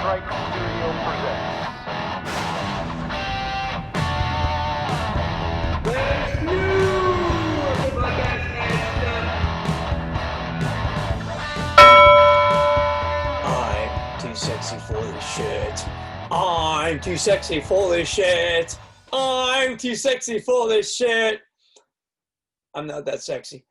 Strike Studio presents. There's new podcast I'm too sexy for this shit. I'm too sexy for this shit. I'm too sexy for this shit. I'm not that sexy.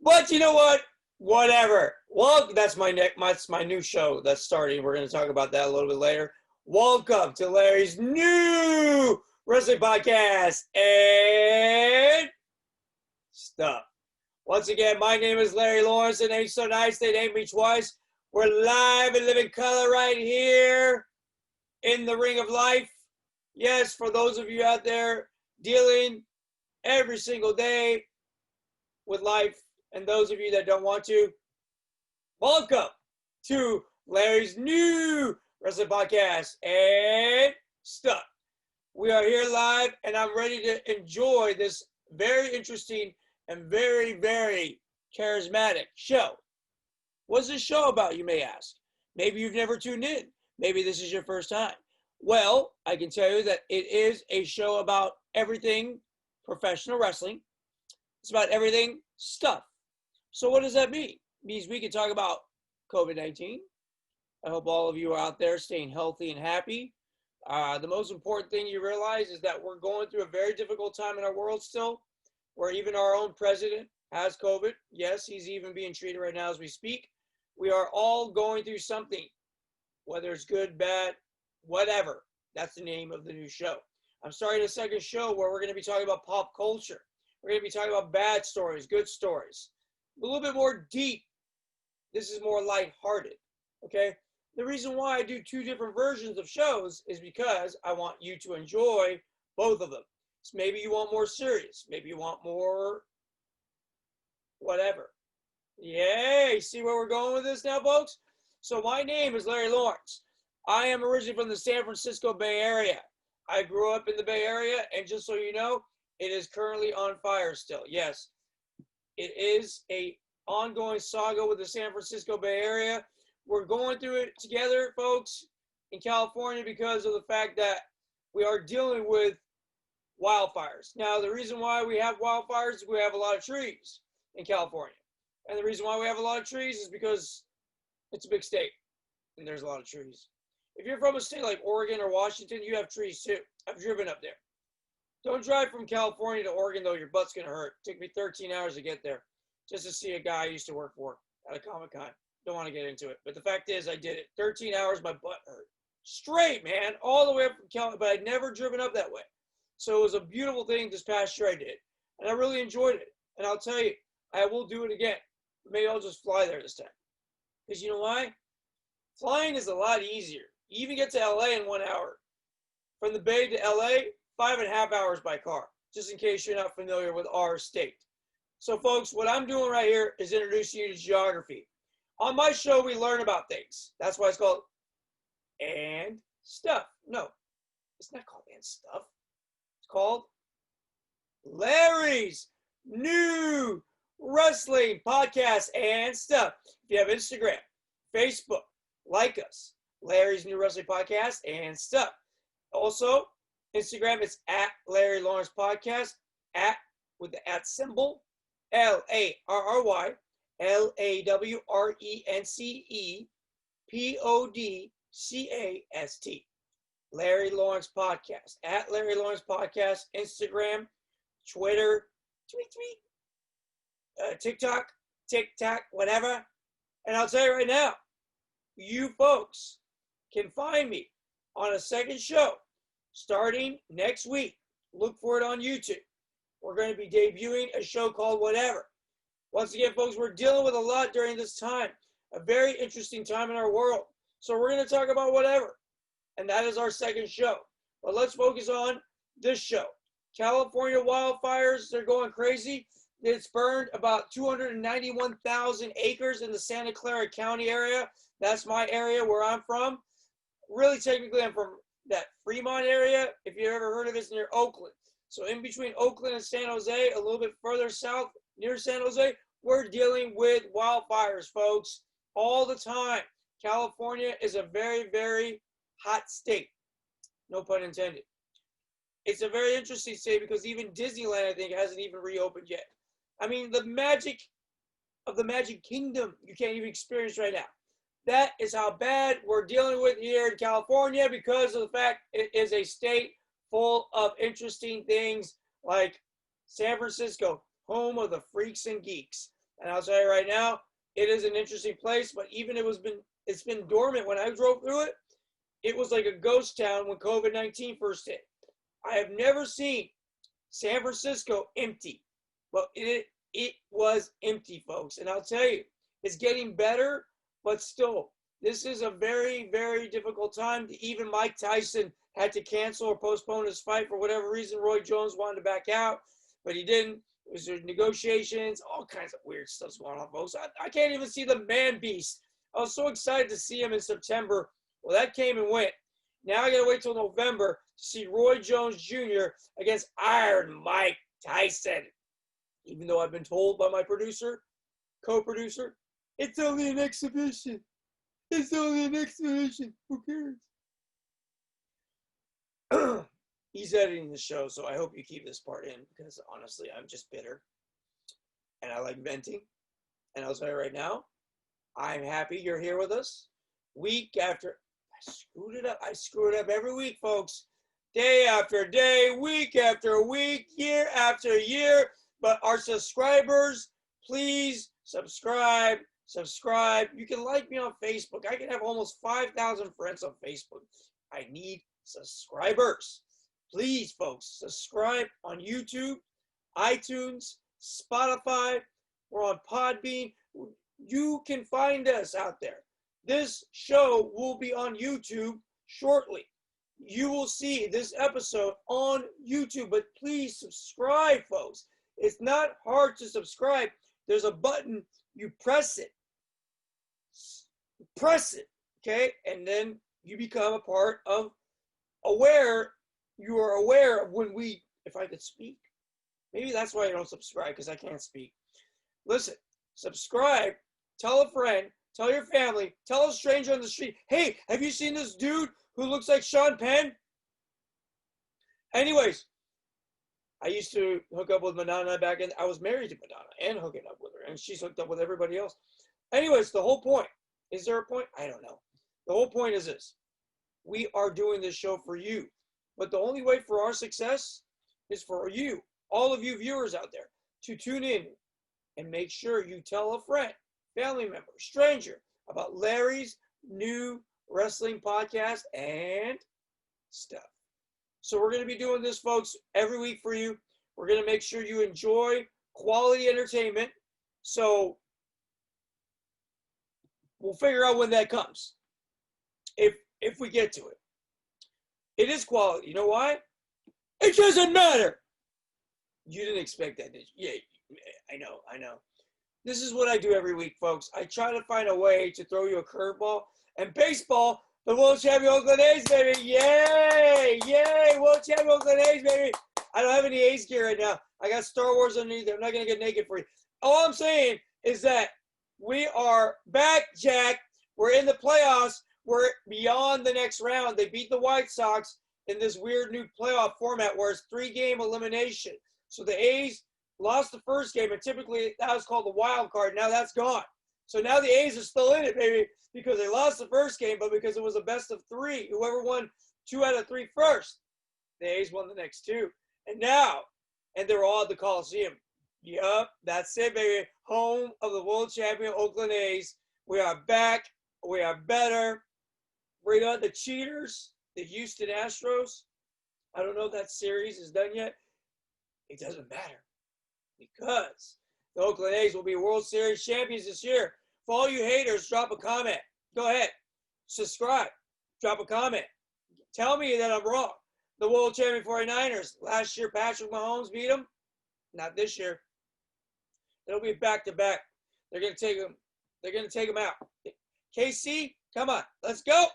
But you know what? Whatever. Well, that's my new show that's starting. We're going to talk about that a little bit later. Welcome to Larry's new wrestling podcast and stuff. Once again, my name is Larry Lawrence, and ain't so nice they named me twice. We're live in living color right here in the ring of life. Yes, for those of you out there dealing every single day with life, and those of you that don't want to, welcome to Larry's new wrestling podcast and stuff. We are here live, and I'm ready to enjoy this very interesting and very, very charismatic show. What's this show about, you may ask? Maybe you've never tuned in. Maybe this is your first time. Well, I can tell you that it is a show about everything professional wrestling. It's about everything stuff. So what does that mean? It means we can talk about COVID-19. I hope all of you are out there staying healthy and happy. The most important thing you realize is that we're going through a very difficult time in our world still, where even our own president has COVID. Yes, he's even being treated right now as we speak. We are all going through something, whether it's good, bad, whatever. That's the name of the new show. I'm starting a second show where we're going to be talking about pop culture. We're going to be talking about bad stories, good stories. A little bit more deep. This is more lighthearted, okay? The reason why I do two different versions of shows is because I want you to enjoy both of them. So maybe you want more serious. Maybe you want more whatever. Yay! See where we're going with this now, folks? So my name is Larry Lawrence. I am originally from the San Francisco Bay Area. I grew up in the Bay Area, and just so you know, it is currently on fire still. Yes, it is a ongoing saga with the San Francisco Bay Area. We're going through it together, folks, in California because of the fact that we are dealing with wildfires. Now, the reason why we have wildfires is we have a lot of trees in California. And the reason why we have a lot of trees is because it's a big state and there's a lot of trees. If you're from a state like Oregon or Washington, you have trees too. I've driven up there. Don't drive from California to Oregon, though. Your butt's going to hurt. It took me 13 hours to get there just to see a guy I used to work for at a Comic-Con. Don't want to get into it. But the fact is, I did it. 13 hours, my butt hurt. Straight, man, all the way up from California, but I'd never driven up that way. So it was a beautiful thing this past year I did. And I really enjoyed it. And I'll tell you, I will do it again. Maybe I'll just fly there this time. Because you know why? Flying is a lot easier. You even get to LA in 1 hour. From the Bay to LA, 5.5 hours by car, just in case you're not familiar with our state. So folks, what I'm doing right here is introducing you to geography. On my show, we learn about things. That's why it's called And Stuff. No, it's not called And Stuff. It's called Larry's New Wrestling Podcast and Stuff. If you have Instagram, Facebook, like us, Larry's New Wrestling Podcast and Stuff. Also, Instagram, it's at Larry Lawrence Podcast, at with the at symbol, LarryLawrencePodcast. Larry Lawrence Podcast, at Larry Lawrence Podcast, Instagram, Twitter, TikTok, whatever. And I'll tell you right now, you folks can find me on a second show starting next week. Look for it on YouTube. We're going to be debuting a show called Whatever. Once again, folks, we're dealing with a lot during this time. A very interesting time in our world. So we're going to talk about whatever. And that is our second show. But let's focus on this show. California wildfires, they're going crazy. It's burned about 291,000 acres in the Santa Clara County area. That's my area where I'm from. Really, technically, I'm from that Fremont area, if you ever heard of it, near Oakland. So in between Oakland and San Jose, a little bit further south, near San Jose, we're dealing with wildfires, folks, all the time. California is a very, very hot state. No pun intended. It's a very interesting state because even Disneyland, I think, hasn't even reopened yet. I mean, the magic of the Magic Kingdom, you can't even experience right now. That is how bad we're dealing with here in California because of the fact it is a state full of interesting things like San Francisco, home of the freaks and geeks. And I'll tell you right now, it is an interesting place, but even it's been dormant. When I drove through it, it was like a ghost town when COVID-19 first hit. I have never seen San Francisco empty, but it was empty, folks. And I'll tell you, it's getting better, but still, this is a very, very difficult time. Even Mike Tyson had to cancel or postpone his fight for whatever reason. Roy Jones wanted to back out, but he didn't. There's negotiations, all kinds of weird stuff's going on, folks. I can't even see the man beast. I was so excited to see him in September. Well, that came and went. Now I got to wait till November to see Roy Jones Jr. against Iron Mike Tyson. Even though I've been told by my producer, co-producer, it's only an exhibition. It's only an exhibition. Who cares? He's editing the show, so I hope you keep this part in because honestly, I'm just bitter. And I like venting. And I'll tell you right now, I'm happy you're here with us. Week after, I screwed it up. I screw it up every week, folks. Day after day, week after week, year after year. But our subscribers, please subscribe. You can like me on Facebook. I can have almost 5,000 friends on Facebook. I need subscribers. Please, folks, subscribe on YouTube, iTunes, Spotify. We're on Podbean. You can find us out there. This show will be on YouTube shortly. You will see this episode on YouTube, but please subscribe, folks. It's not hard to subscribe. There's a button. You press it. Press it, okay? And then you become a part of you are aware of when if I could speak. Maybe that's why I don't subscribe, because I can't speak. Listen, subscribe, tell a friend, tell your family, tell a stranger on the street, hey, have you seen this dude who looks like Sean Penn? Anyways, I used to hook up with Madonna back in, I was married to Madonna and hooking up with her, and she's hooked up with everybody else. Anyways, the whole point, is there a point? I don't know. The whole point is this. We are doing this show for you. But the only way for our success is for you, all of you viewers out there, to tune in and make sure you tell a friend, family member, stranger about Larry's new wrestling podcast and stuff. So we're going to be doing this, folks, every week for you. We're going to make sure you enjoy quality entertainment. So we'll figure out when that comes, if we get to it. It is quality. You know why? It doesn't matter. You didn't expect that, did you? Yeah, I know. This is what I do every week, folks. I try to find a way to throw you a curveball. And baseball, the world champion Oakland A's, baby. Yay! Yay! World champion Oakland A's, baby. I don't have any A's gear right now. I got Star Wars underneath there. I'm not going to get naked for you. All I'm saying is that we are back, Jack. We're in the playoffs. We're beyond the next round. They beat the White Sox in this weird new playoff format where it's 3-game elimination. So the A's lost the first game, and typically that was called the wild card. Now that's gone. So now the A's are still in it, baby, because they lost the first game, but because it was a best of 3, whoever won 2 out of 3 first, the A's won the next 2. And they're all at the Coliseum. Yup, that's it, baby. Home of the world champion Oakland A's. We are back. We are better. We got the cheaters, the Houston Astros. I don't know if that series is done yet. It doesn't matter because the Oakland A's will be World Series champions this year. For all you haters, drop a comment. Go ahead. Subscribe. Drop a comment. Tell me that I'm wrong. The world champion 49ers. Last year, Patrick Mahomes beat them. Not this year. It'll be back-to-back. They're going to take them. They're going to take them out. KC, come on. Let's go.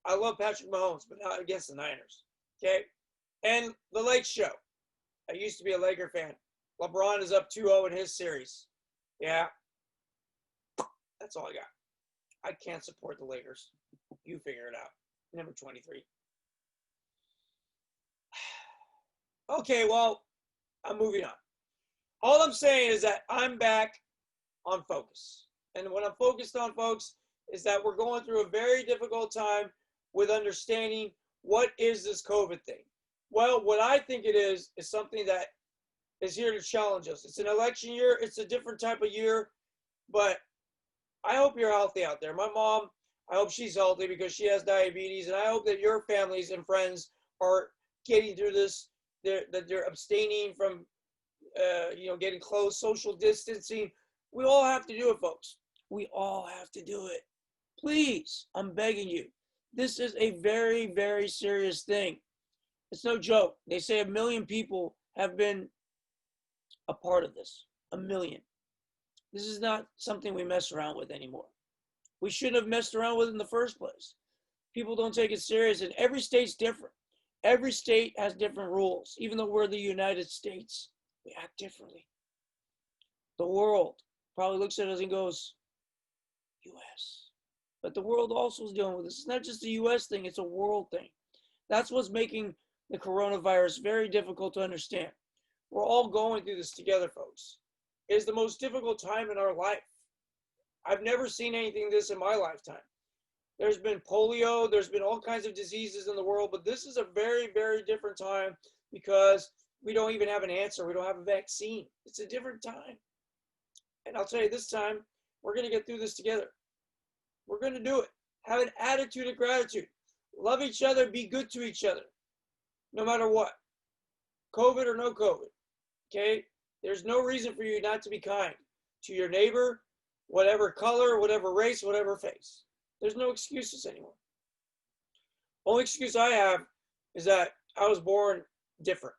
I love Patrick Mahomes, but not against the Niners. Okay? And the Lake Show. I used to be a Laker fan. LeBron is up 2-0 in his series. Yeah. That's all I got. I can't support the Lakers. You figure it out. Number 23. Okay, well, I'm moving on. All I'm saying is that I'm back on focus. And what I'm focused on, folks, is that we're going through a very difficult time with understanding what is this COVID thing. Well, what I think it is something that is here to challenge us. It's an election year. It's a different type of year. But I hope you're healthy out there. My mom, I hope she's healthy because she has diabetes. And I hope that your families and friends are getting through this, that they're abstaining from, getting close, social distancing. We all have to do it, folks. We all have to do it. Please, I'm begging you. This is a very, very serious thing. It's no joke. They say 1 million people have been a part of this. 1 million. This is not something we mess around with anymore. We shouldn't have messed around with it in the first place. People don't take it serious, and every state's different. Every state has different rules. Even though we're the United States, we act differently. The world probably looks at us and goes, U.S. But the world also is dealing with this. It's not just a U.S. thing, it's a world thing. That's what's making the coronavirus very difficult to understand. We're all going through this together, folks. It is the most difficult time in our life. I've never seen anything this in my lifetime. There's been polio, there's been all kinds of diseases in the world, but this is a very, very different time because we don't even have an answer. We don't have a vaccine. It's a different time. And I'll tell you, this time, we're going to get through this together. We're going to do it. Have an attitude of gratitude. Love each other. Be good to each other, no matter what. COVID or no COVID, okay? There's no reason for you not to be kind to your neighbor, whatever color, whatever race, whatever face. There's no excuses anymore. Only excuse I have is that I was born different.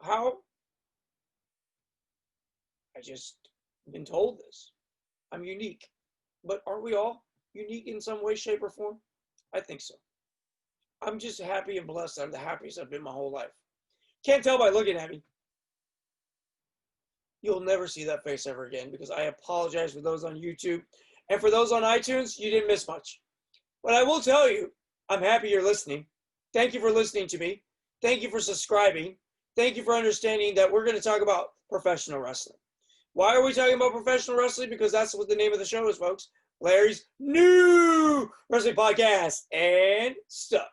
How? I just been told this. I'm unique. But aren't we all unique in some way, shape, or form? I think so. I'm just happy and blessed. I'm the happiest I've been my whole life. Can't tell by looking at me. You'll never see that face ever again because I apologize for those on YouTube. And for those on iTunes, you didn't miss much. But I will tell you, I'm happy you're listening. Thank you for listening to me. Thank you for subscribing. Thank you for understanding that we're going to talk about professional wrestling. Why are we talking about professional wrestling? Because that's what the name of the show is, folks. Larry's new wrestling podcast and stuff.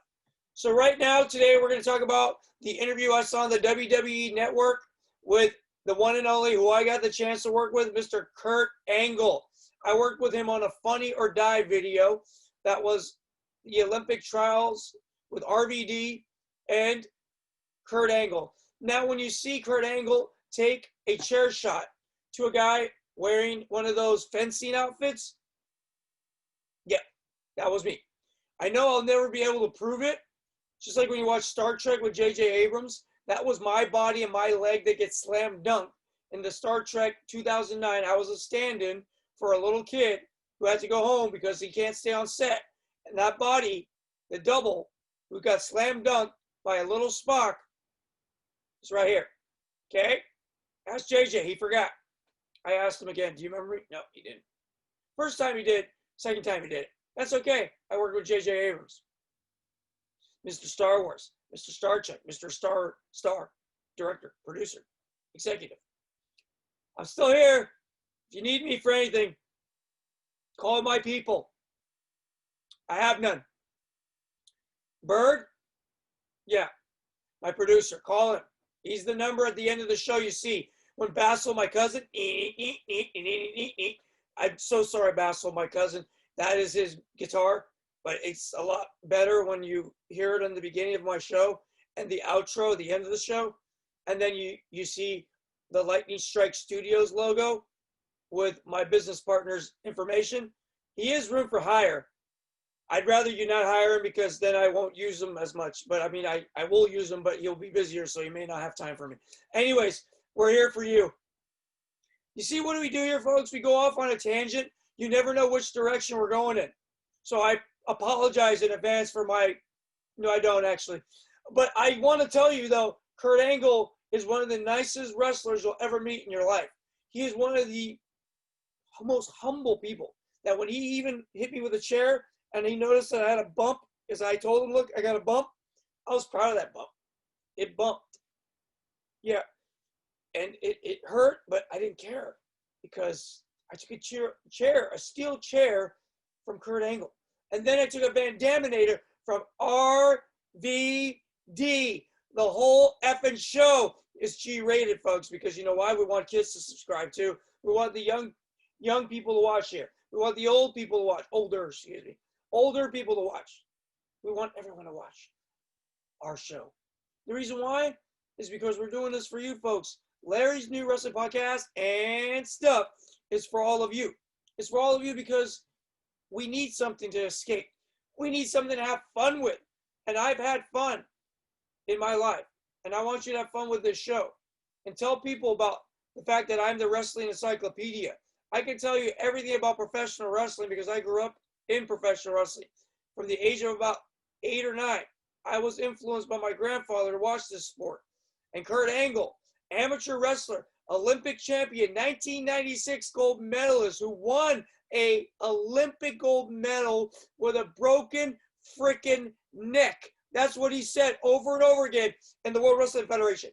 So right now, today, we're going to talk about the interview I saw on the WWE Network with the one and only who I got the chance to work with, Mr. Kurt Angle. I worked with him on a Funny or Die video that was the Olympic trials with RVD and Kurt Angle. Now, when you see Kurt Angle take a chair shot to a guy wearing one of those fencing outfits, yeah, that was me. I know I'll never be able to prove it. Just like when you watch Star Trek with J.J. Abrams, that was my body and my leg that gets slam dunked. In the Star Trek 2009, I was a stand-in for a little kid who had to go home because he can't stay on set. And that body, the double, who got slam dunked by a little Spock, is right here. Okay? Ask JJ. He forgot. I asked him again. Do you remember me? No, he didn't. First time he did. Second time he did it. That's okay. I worked with J.J. Abrams. Mr. Star Wars, Mr. Star Trek, Mr. Star, director, producer, executive. I'm still here. If you need me for anything, call my people. I have none. Bird? Yeah, my producer. Call him. He's the number at the end of the show you see. When Basil, my cousin, I'm so sorry, Basil, my cousin. That is his guitar. But it's a lot better when you hear it in the beginning of my show and the outro, the end of the show. And then you see the Lightning Strike Studios logo with my business partner's information. He is room for hire. I'd rather you not hire him because then I won't use him as much. But I mean, I will use him, but he'll be busier, so he may not have time for me. Anyways, we're here for you. You see what do we do here, folks? We go off on a tangent. You never know which direction we're going in. So I apologize in advance for no, I don't actually. But I want to tell you, though, Kurt Angle is one of the nicest wrestlers you'll ever meet in your life. He is one of the most humble people. that when he even hit me with a chair and he noticed that I had a bump, because I told him, look, I got a bump, I was proud of that bump. It bumped. Yeah. And it hurt, but I didn't care because I took a steel chair from Kurt Angle. And then I took a Van Daminator from RVD. The whole effing show is G-rated, folks, because you know why? We want kids to subscribe to. We want the young people to watch here. We want the old people to watch. Older people to watch. We want everyone to watch our show. The reason why is because we're doing this for you, folks. Larry's New Wrestling Podcast and stuff is for all of you. It's for all of you because we need something to escape. We need something to have fun with. And I've had fun in my life. And I want you to have fun with this show. And tell people about the fact that I'm the wrestling encyclopedia. I can tell you everything about professional wrestling because I grew up in professional wrestling. From the age of about 8 or 9, I was influenced by my grandfather to watch this sport. And Kurt Angle, amateur wrestler, Olympic champion, 1996 gold medalist who won a Olympic gold medal with a broken freaking neck. That's what he said over and over again in the World Wrestling Federation.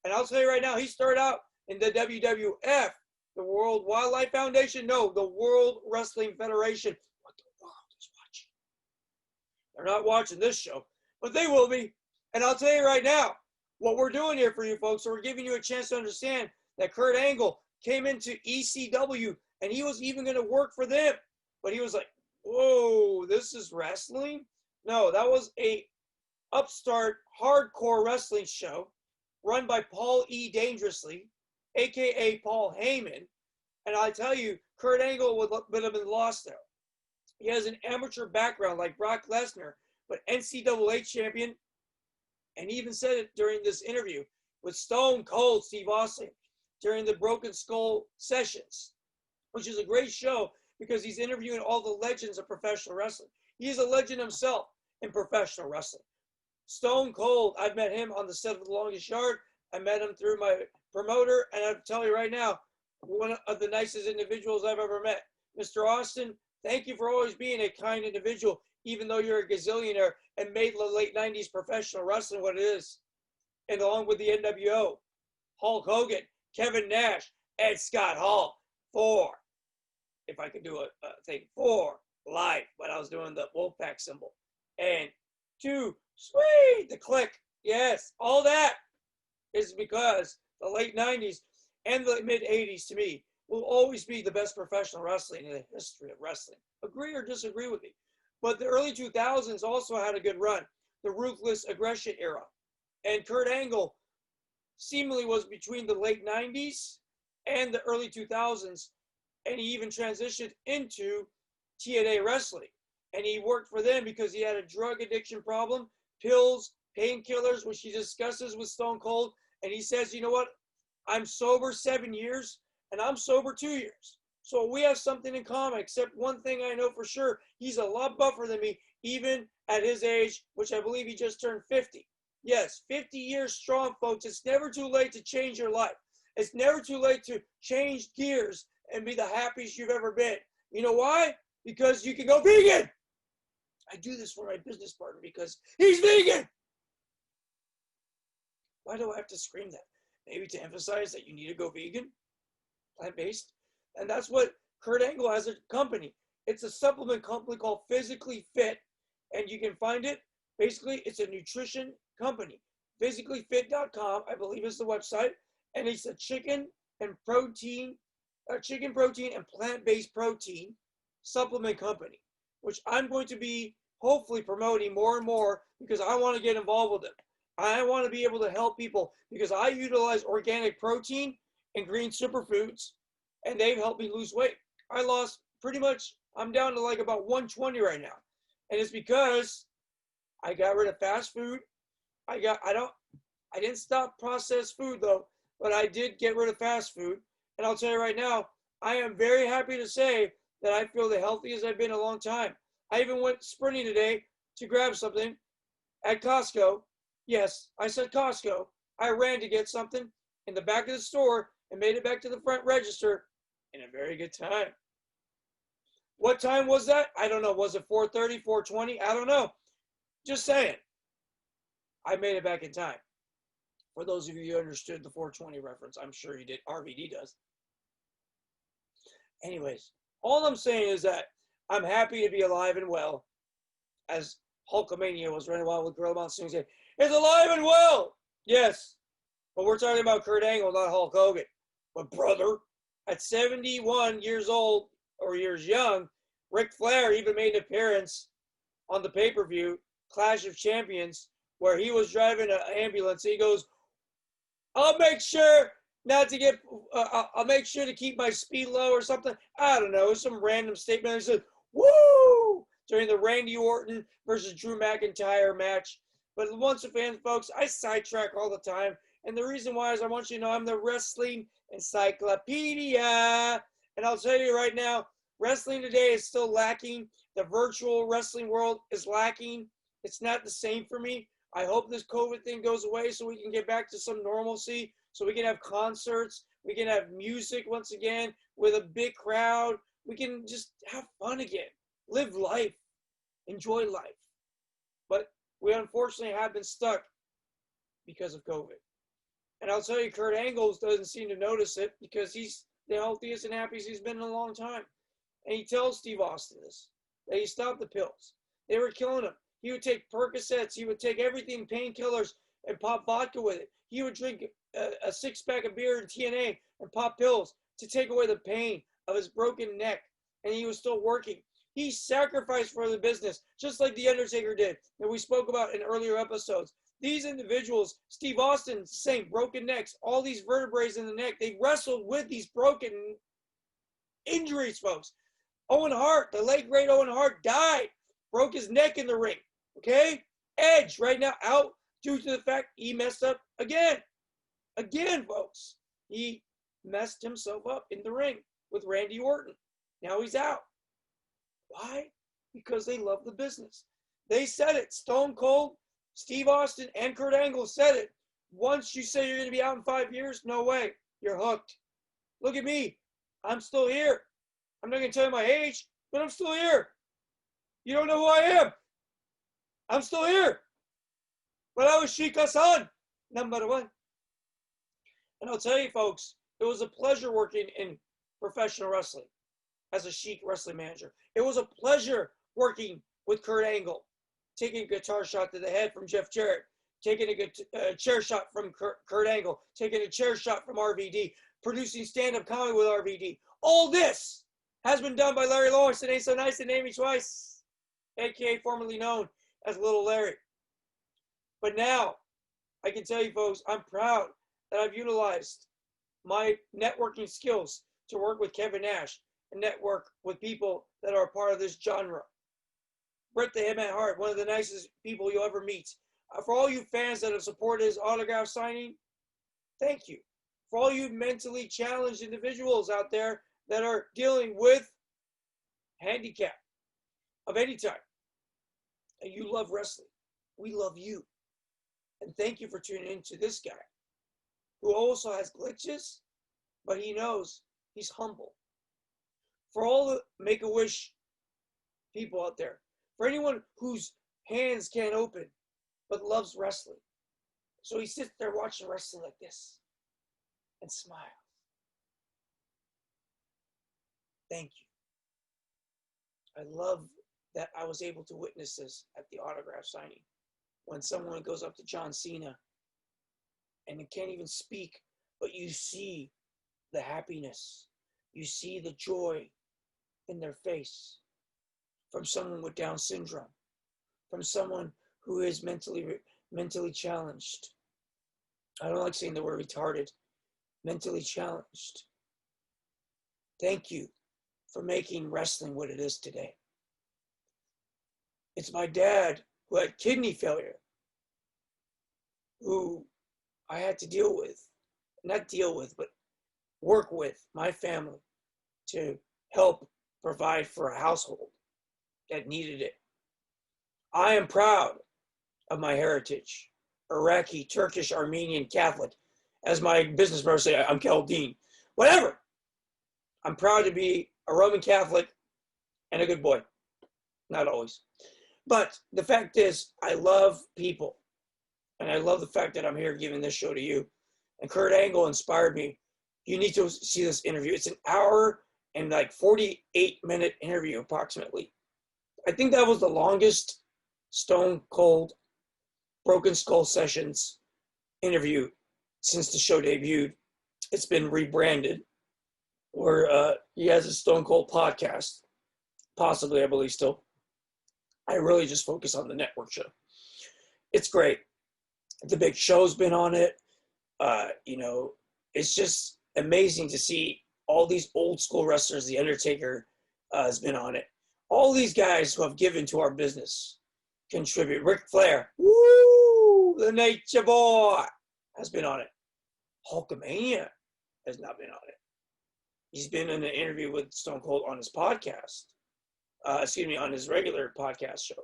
And I'll tell you right now, he started out in the WWF, the World Wildlife Foundation. No, the World Wrestling Federation. What the world is watching? They're not watching this show, but they will be. And I'll tell you right now, what we're doing here for you folks, so we're giving you a chance to understand that Kurt Angle came into ECW and he was even going to work for them. But he was like, whoa, this is wrestling? No, that was a upstart hardcore wrestling show run by Paul E. Dangerously, a.k.a. Paul Heyman. And I tell you, Kurt Angle would have been lost there. He has an amateur background like Brock Lesnar, but NCAA champion. And he even said it during this interview with Stone Cold Steve Austin during the Broken Skull Sessions, which is a great show because he's interviewing all the legends of professional wrestling. He's a legend himself in professional wrestling. Stone Cold, I've met him on the set of The Longest Yard. I met him through my promoter, and I'll tell you right now, one of the nicest individuals I've ever met. Mr. Austin, thank you for always being a kind individual, even though you're a gazillionaire and made the late 90s professional wrestling what it is. And along with the NWO, Hulk Hogan, Kevin Nash, Ed Scott Hall, 4, if I could do a thing, 4, live, when I was doing the Wolfpack symbol. And 2, sweet, the Click. Yes, all that is because the late 90s and the mid 80s to me will always be the best professional wrestling in the history of wrestling. Agree or disagree with me. But the early 2000s also had a good run, the Ruthless Aggression era. And Kurt Angle seemingly was between the late 90s and the early 2000s, and he even transitioned into TNA wrestling. And he worked for them because he had a drug addiction problem, pills, painkillers, which he discusses with Stone Cold. And he says, you know what? I'm sober 7 years, and I'm sober 2 years. So we have something in common, except one thing I know for sure. He's a lot buffer than me, even at his age, which I believe he just turned 50. Yes, 50 years strong, folks. It's never too late to change your life. It's never too late to change gears and be the happiest you've ever been. You know why? Because you can go vegan. I do this for my business partner because he's vegan. Why do I have to scream that? Maybe to emphasize that you need to go vegan, plant-based. And that's what Kurt Angle has a company. It's a supplement company called Physically Fit. And you can find it. Basically, it's a nutrition company. Physicallyfit.com, I believe, is the website. And it's a chicken protein and plant-based protein supplement company, which I'm going to be hopefully promoting more and more because I want to get involved with it. I want to be able to help people because I utilize organic protein and green superfoods, and they've helped me lose weight. I lost pretty much, I'm down to like about 120 right now. And it's because I got rid of fast food. I didn't stop processed food though, but I did get rid of fast food. And I'll tell you right now, I am very happy to say that I feel the healthiest I've been in a long time. I even went sprinting today to grab something at Costco. Yes, I said Costco. I ran to get something in the back of the store and made it back to the front register in a very good time. What time was that? I don't know. Was it 4:30, 4:20? I don't know. Just saying. I made it back in time. For those of you who understood the 420 reference, I'm sure you did. RVD does. Anyways, all I'm saying is that I'm happy to be alive and well. As Hulkamania was running wild with Gorilla Monsoon saying, "It's alive and well!" Yes. But we're talking about Kurt Angle, not Hulk Hogan. But brother, at 71 years old, or years young, Ric Flair even made an appearance on the pay-per-view, Clash of Champions, where he was driving an ambulance. He goes, I'll make sure to keep my speed low or something. I don't know, some random statement. He said, woo, during the Randy Orton versus Drew McIntyre match. But once again, folks, I sidetrack all the time. And the reason why is I want you to know I'm the wrestling encyclopedia. And I'll tell you right now, wrestling today is still lacking. The virtual wrestling world is lacking. It's not the same for me. I hope this COVID thing goes away so we can get back to some normalcy, so we can have concerts, we can have music once again with a big crowd. We can just have fun again, live life, enjoy life. But we unfortunately have been stuck because of COVID. And I'll tell you, Kurt Angle doesn't seem to notice it because he's the healthiest and happiest he's been in a long time. And he tells Steve Austin this, that he stopped the pills. They were killing him. He would take Percocets. He would take everything, painkillers, and pop vodka with it. He would drink a six-pack of beer and TNA and pop pills to take away the pain of his broken neck. And he was still working. He sacrificed for the business, just like The Undertaker did, that we spoke about in earlier episodes. These individuals, Steve Austin, same, broken necks, all these vertebrae in the neck, they wrestled with these broken injuries, folks. Owen Hart, the late great Owen Hart, died, broke his neck in the ring. Okay? Edge right now out due to the fact he messed up again. Again, folks. He messed himself up in the ring with Randy Orton. Now he's out. Why? Because they love the business. They said it. Stone Cold, Steve Austin, and Kurt Angle said it. Once you say you're going to be out in 5 years, no way. You're hooked. Look at me. I'm still here. I'm not going to tell you my age, but I'm still here. You don't know who I am. I'm still here. But I was Sheik-a-san, number one. And I'll tell you, folks, it was a pleasure working in professional wrestling as a Sheik wrestling manager. It was a pleasure working with Kurt Angle, taking a guitar shot to the head from Jeff Jarrett, taking a chair shot from Kurt Angle, taking a chair shot from RVD, producing stand-up comedy with RVD. All this has been done by Larry Lawrence. It ain't so nice to name me twice, a.k.a. formerly known as Little Larry. But now, I can tell you folks, I'm proud that I've utilized my networking skills to work with Kevin Nash and network with people that are a part of this genre. Bret the Hitman Hart, one of the nicest people you'll ever meet. For all you fans that have supported his autograph signing, thank you. For all you mentally challenged individuals out there that are dealing with handicap of any type, and you love wrestling, we love you. And thank you for tuning in to this guy who also has glitches, but he knows he's humble. For all the Make-A-Wish people out there, for anyone whose hands can't open but loves wrestling, so he sits there watching wrestling like this and smiles. Thank you. I love that I was able to witness this at the autograph signing. When someone goes up to John Cena and it can't even speak, but you see the happiness, you see the joy in their face from someone with Down syndrome, from someone who is mentally challenged. I don't like saying the word retarded. Mentally challenged. Thank you for making wrestling what it is today. It's my dad who had kidney failure, who I had to deal with, not deal with, but work with my family to help provide for a household that needed it. I am proud of my heritage, Iraqi, Turkish, Armenian, Catholic. As my business brothers say, I'm Chaldean. Whatever. I'm proud to be a Roman Catholic and a good boy. Not always. But the fact is, I love people. And I love the fact that I'm here giving this show to you. And Kurt Angle inspired me. You need to see this interview. It's an hour and like 48-minute interview approximately. I think that was the longest Stone Cold Broken Skull Sessions interview since the show debuted. It's been rebranded, where he has a Stone Cold podcast, possibly, I believe, still. I really just focus on the network show. It's great. The Big Show's been on it. It's just amazing to see all these old school wrestlers. The Undertaker has been on it. All these guys who have given to our business contribute. Ric Flair, woo, the Nature Boy, has been on it. Hulkamania has not been on it. He's been in an interview with Stone Cold on his podcast. On his regular podcast show.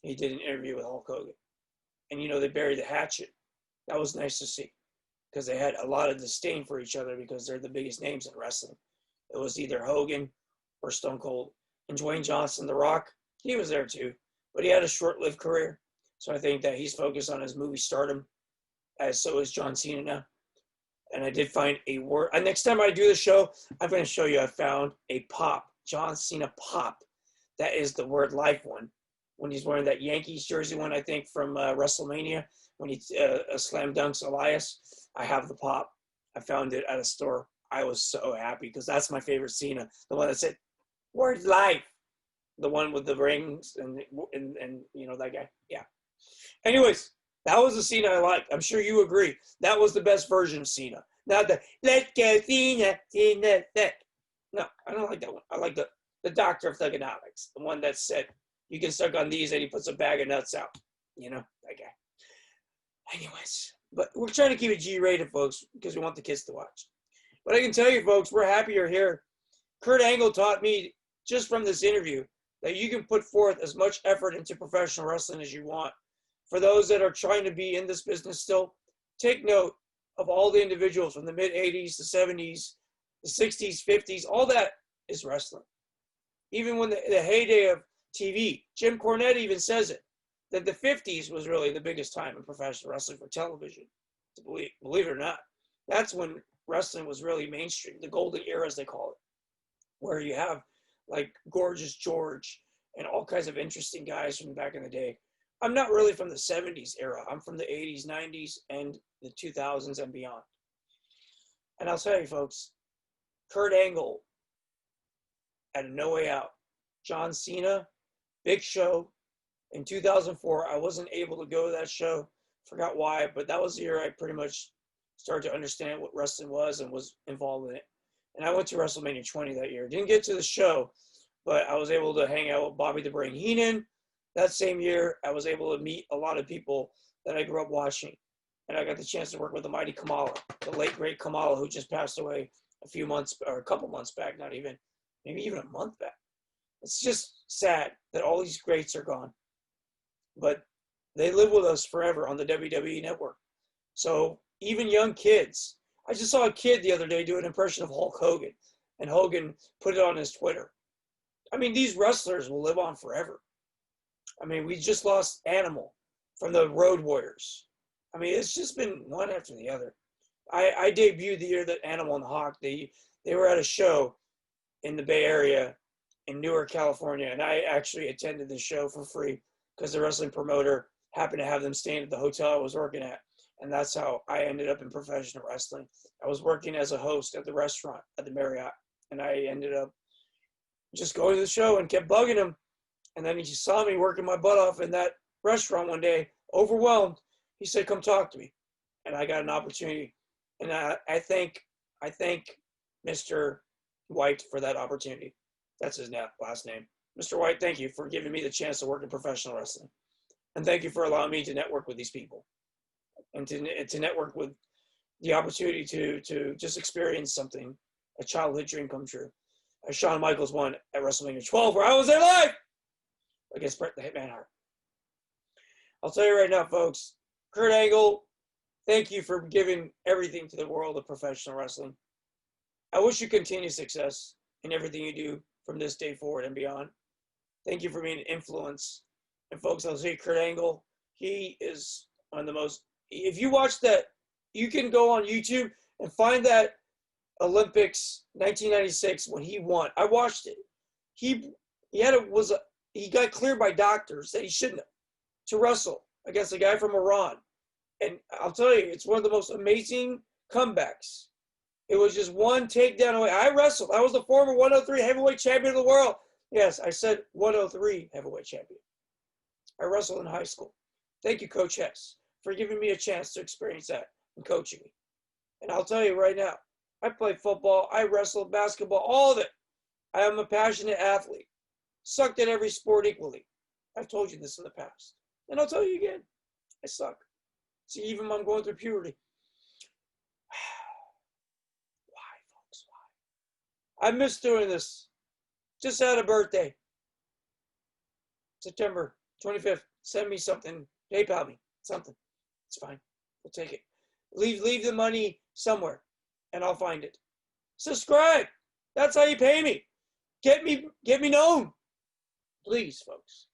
He did an interview with Hulk Hogan. And, they buried the hatchet. That was nice to see. Because they had a lot of disdain for each other because they're the biggest names in wrestling. It was either Hogan or Stone Cold. And Dwayne Johnson, The Rock, he was there too. But he had a short-lived career. So I think that he's focused on his movie stardom. As so is John Cena now. And I did find a word. Next time I do the show, I'm going to show you I found a pop. John Cena pop. That is the word life one. When he's wearing that Yankees jersey one, I think, from WrestleMania, when he slam dunks Elias. I have the pop. I found it at a store. I was so happy because that's my favorite Cena. The one that said, word life. The one with the rings and that guy. Yeah. Anyways, that was the Cena I liked. I'm sure you agree. That was the best version of Cena. Not the, let's go Cena, Cena, that. No, I don't like that one. I like the Doctor of Thugonomics, the one that said, you can suck on these and he puts a bag of nuts out. That guy. Anyways, but we're trying to keep it G-rated, folks, because we want the kids to watch. But I can tell you, folks, we're happy you're here. Kurt Angle taught me, just from this interview, that you can put forth as much effort into professional wrestling as you want. For those that are trying to be in this business still, take note of all the individuals from the mid-'80s, the '70s, the '60s, '50s, all that is wrestling. Even when the heyday of TV, Jim Cornette even says it, that the '50s was really the biggest time in professional wrestling for television. Believe it or not, that's when wrestling was really mainstream, the golden era, as they call it, where you have like Gorgeous George and all kinds of interesting guys from back in the day. I'm not really from the '70s era. I'm from the '80s, '90s, and the 2000s and beyond. And I'll tell you, folks, Kurt Angle at No Way Out, John Cena, Big Show. In 2004, I wasn't able to go to that show. Forgot why, but that was the year I pretty much started to understand what wrestling was and was involved in it. And I went to WrestleMania 20 that year. Didn't get to the show, but I was able to hang out with Bobby the Brain Heenan. That same year, I was able to meet a lot of people that I grew up watching. And I got the chance to work with the mighty Kamala, the late, great Kamala, who just passed away a couple months back, maybe even a month back. It's just sad that all these greats are gone. But they live with us forever on the WWE network. So even young kids, I just saw a kid the other day do an impression of Hulk Hogan, and Hogan put it on his Twitter. I mean, these wrestlers will live on forever. I mean, we just lost Animal from the Road Warriors. I mean, it's just been one after the other. I debuted the year that Animal and Hawk, they were at a show in the Bay Area in Newark, California, and I actually attended the show for free because the wrestling promoter happened to have them staying at the hotel I was working at. And that's how I ended up in professional wrestling. I was working as a host at the restaurant at the Marriott, and I ended up just going to the show and kept bugging him. And then he saw me working my butt off in that restaurant one day, overwhelmed. He said, come talk to me. And I got an opportunity. And I thank Mr. White for that opportunity. That's his last name. Mr. White, thank you for giving me the chance to work in professional wrestling. And thank you for allowing me to network with these people. And to network with the opportunity to just experience something, a childhood dream come true. As Shawn Michaels won at WrestleMania 12, where I was there live against Bret the Hitman Hart. I'll tell you right now, folks, Kurt Angle, thank you for giving everything to the world of professional wrestling. I wish you continued success in everything you do. from this day forward and beyond. Thank you for being an influence. And folks, I'll say Kurt Angle, he is one of the most, if you watch that, you can go on YouTube and find that Olympics 1996 when he won. I watched it. He got cleared by doctors that he shouldn't have to wrestle against a guy from Iran. And I'll tell you, it's one of the most amazing comebacks. It was just one takedown away. I wrestled. I was the former 103 heavyweight champion of the world. Yes, I said 103 heavyweight champion. I wrestled in high school. Thank you, Coach Hess, for giving me a chance to experience that and coaching me. And I'll tell you right now, I played football, I wrestled, basketball, all of it. I am a passionate athlete. Sucked at every sport equally. I've told you this in the past. And I'll tell you again, I suck. See, even when I'm going through puberty. Why, folks, why? I miss doing this. Just had a birthday. September 25th. Send me something. PayPal me. Something. It's fine. We'll take it. Leave the money somewhere, and I'll find it. Subscribe. That's how you pay me. Get me known. Please, folks.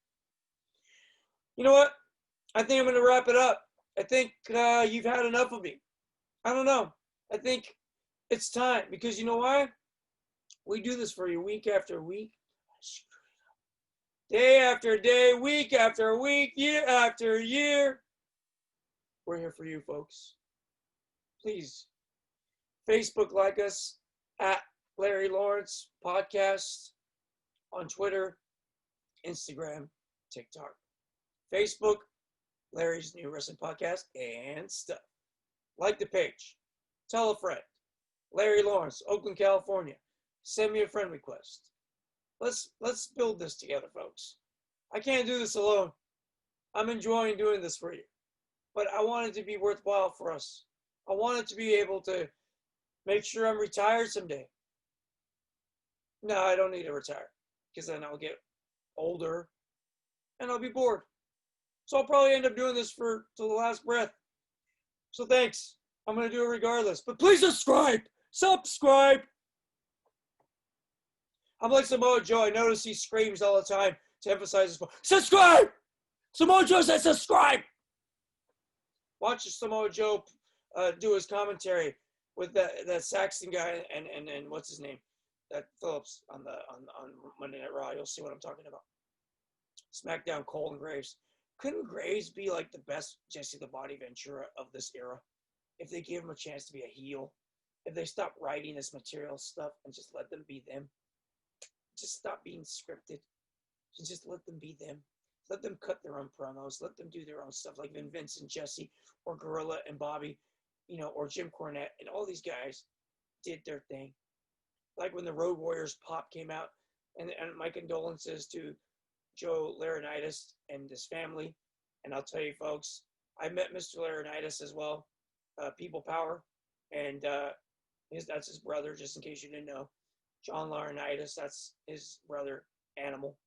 You know what? I think I'm going to wrap it up. I think you've had enough of me. I don't know. I think it's time, because you know why? We do this for you week after week. Day after day, week after week, year after year. We're here for you, folks. Please, Facebook like us at Larry Lawrence Podcast, on Twitter, Instagram, TikTok, Facebook, Larry's New Wrestling Podcast, and stuff. Like the page. Tell a friend. Larry Lawrence, Oakland, California. Send me a friend request. Let's build this together, folks. I can't do this alone. I'm enjoying doing this for you. But I want it to be worthwhile for us. I want it to be able to make sure I'm retired someday. No, I don't need to retire, because then I'll get older and I'll be bored. So I'll probably end up doing this till the last breath. So thanks. I'm going to do it regardless. But please subscribe. Subscribe. I'm like Samoa Joe. I notice he screams all the time to emphasize his point. Subscribe! Samoa Joe says subscribe! Watch Samoa Joe do his commentary with that Saxon guy and what's his name? That Phillips on Monday Night Raw. You'll see what I'm talking about. SmackDown, Cole and Graves. Couldn't Graves be like the best Jesse the Body Ventura of this era? If they gave him a chance to be a heel, if they stopped writing this material stuff and just let them be them, just stop being scripted, and just let them be them. Let them cut their own promos. Let them do their own stuff, like Vince and Jesse, or Gorilla and Bobby, or Jim Cornette, and all these guys did their thing. Like when the Road Warriors pop came out, and my condolences to Joe Laurinaitis and his family. And I'll tell you, folks, I met Mr. Laurinaitis as well, People Power, and that's his brother, just in case you didn't know. John Laurinaitis, that's his brother, Animal,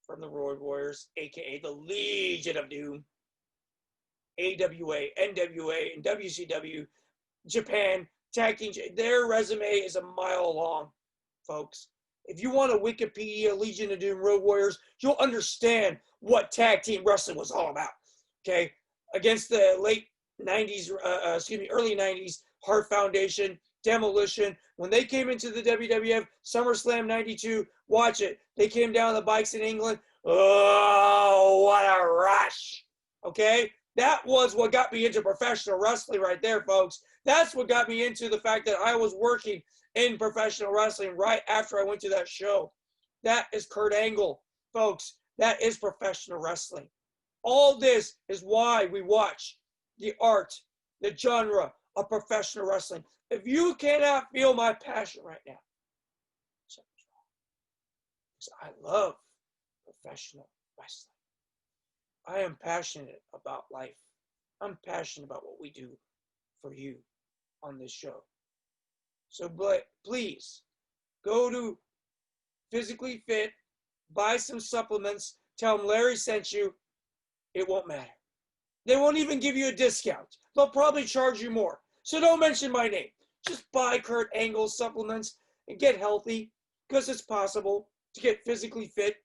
from the Road Warriors, a.k.a. the Legion of Doom. AWA, NWA, and WCW, Japan, tag team. Their resume is a mile long, folks. If you want a Wikipedia Legion of Doom Road Warriors, you'll understand what tag team wrestling was all about. Okay, against the early 90s, Hart Foundation, Demolition. When they came into the WWF, SummerSlam 92, watch it. They came down the bikes in England. Oh, what a rush. Okay, that was what got me into professional wrestling right there, folks. That's what got me into the fact that I was working in professional wrestling right after I went to that show. That is Kurt Angle, folks. That is professional wrestling. All this is why we watch the art, the genre of professional wrestling. If you cannot feel my passion right now, something's wrong. Because I love professional wrestling. I am passionate about life. I'm passionate about what we do for you on this show. So please go to Physically Fit, buy some supplements, tell them Larry sent you. It won't matter. They won't even give you a discount. They'll probably charge you more. So don't mention my name. Just buy Kurt Angle supplements and get healthy, because it's possible to get physically fit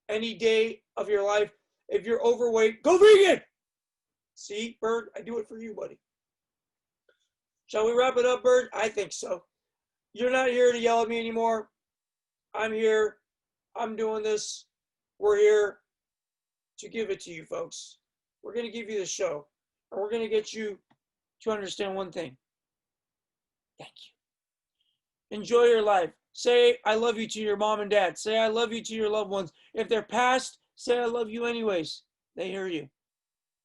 any day of your life. If you're overweight, go vegan. See, Bird, I do it for you, buddy. Shall we wrap it up, Bird? I think so. You're not here to yell at me anymore. I'm here. I'm doing this. We're here to give it to you, folks. We're going to give you the show, and we're going to get you to understand one thing. Thank you. Enjoy your life. Say I love you to your mom and dad. Say I love you to your loved ones. If they're passed, say I love you anyways. They hear you.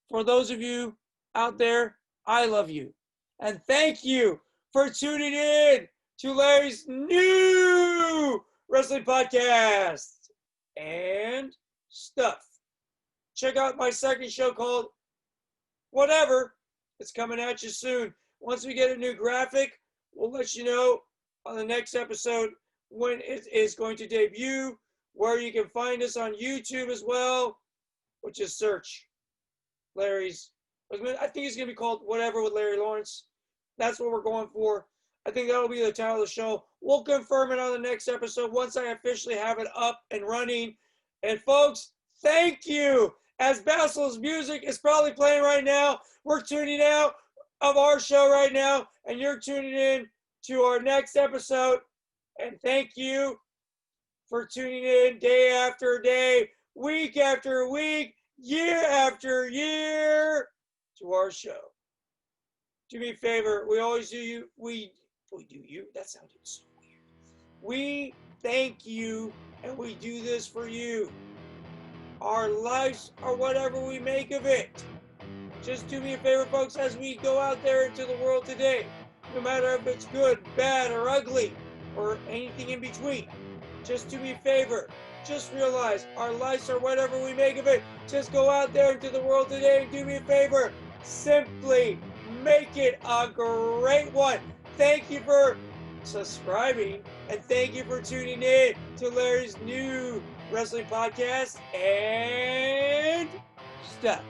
For those of you out there, I love you. And thank you for tuning in to Larry's new wrestling podcast and stuff. Check out my second show called Whatever. It's coming at you soon. Once we get a new graphic, we'll let you know on the next episode when it is going to debut, where you can find us on YouTube as well, which is search Larry's. I think it's going to be called Whatever with Larry Lawrence. That's what we're going for. I think that'll be the title of the show. We'll confirm it on the next episode once I officially have it up and running. And folks, thank you. As Basil's music is probably playing right now, we're tuning out of our show right now, and you're tuning in to our next episode. And thank you for tuning in day after day, week after week, year after year to our show. Do me a favor, we always do you, we do you, that sounded so weird. We thank you, and we do this for you. Our lives are whatever we make of it. Just do me a favor, folks, as we go out there into the world today, no matter if it's good, bad, or ugly, or anything in between. Just do me a favor. Just realize our lives are whatever we make of it. Just go out there into the world today and do me a favor. Simply make it a great one. Thank you for subscribing, and thank you for tuning in to Larry's new wrestling podcast and stuff.